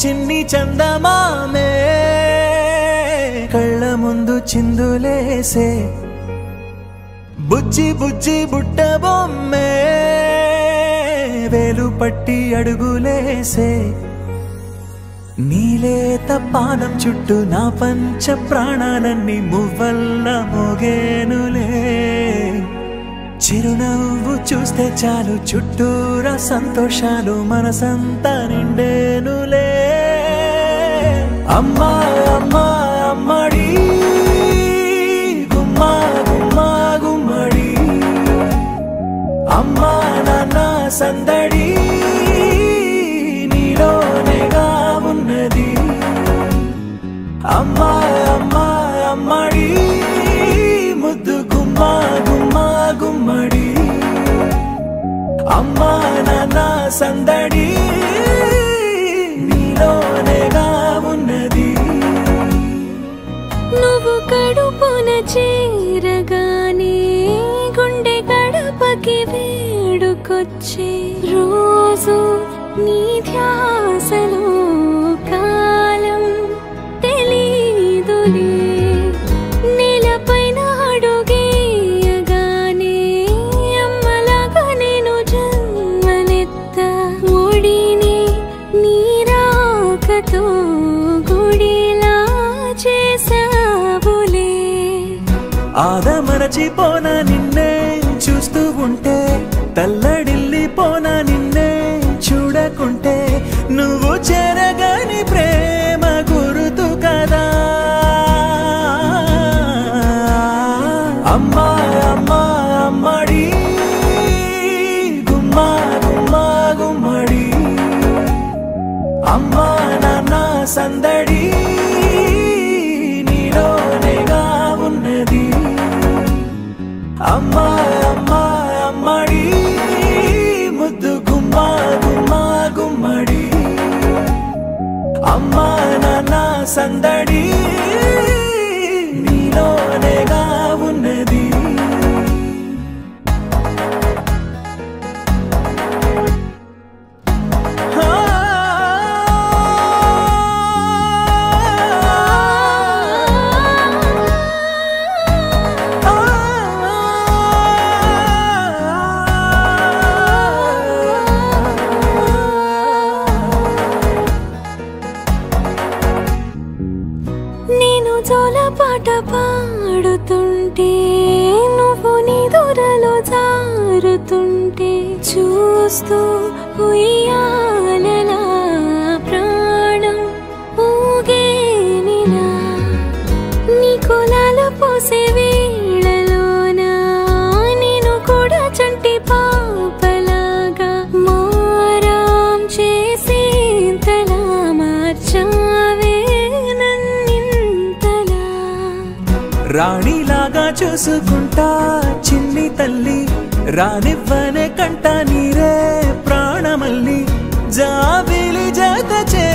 చిన్ని చందమామే కళ్ళ ముందు చిందులేసే బుజ్జి బుజ్జి బుట్ట బొమ్మే వేలు పట్టి అడుగులేసే నీలేత పానం చుట్టూ నా పంచ ప్రాణాలన్నీ మువ్వల్ల మోగేనులే చిరునవ్వు చూస్తే చాలు చుట్టూరా సంతోషాలు మనసంతా నిండేనులే అమ్మా అమ్మా అమ్మడి గుమ్మా గుమ్మా గుమ్మడి అమ్మా నాన్న సందడి నీలోనేగా ఉన్నది అమ్మా అమ్మా అమ్మడి ముద్దు గుమ్మా గుమ్మా గుమ్మడి అమ్మా నాన్న సందడి నీలోనేగా ఉన్నది నువ్వు కడుపున చేరగానే గుండె గడపకి వేడుకొచ్చే రోజు నీ ధ్యాసలో కాలం తెలీదులే నేలపైన అడుగేయగానే అమ్మలాగా నేను జన్మనెత్త ఒడిని నీ రాకతో గుడిలా చేసావులే ఆదమరచిపోనా నిన్నే చూస్తూ ఉంటే తల్లడిల్లిపోనా నిన్నే చూడకుంటే నువ్వు చెరగని ప్రేమ గురుతు కదా అమ్మా అమ్మా అమ్మడి గుమ్మా గుమ్మా గుమ్మడి అమ్మా నాన్న సందడి నీలోనేగా ఉన్నది అమ్మా అమ్మా అమ్మడి ముద్దు గుమ్మా గుమ్మా గుమ్మడి అమ్మా నాన్న సందడి నీలోనేగా ఉన్నది నేను జోలపాట పాడుతుంటే నువ్వు నీ దూరలో జారుతుంటే చూస్తూ ఉయ్యాలలా ప్రాణం ఊగేనిలా నీ కులాల పోసే వేళలోనా నేను కూడా చంటి పాపలాగా మారాం చేసేంతలా మార్చావే రాణిలాగా చూసుకుంటా చిన్ని తల్లి రానివ్వనే కంట నీరే ప్రాణమల్లి జాబిలి జత చే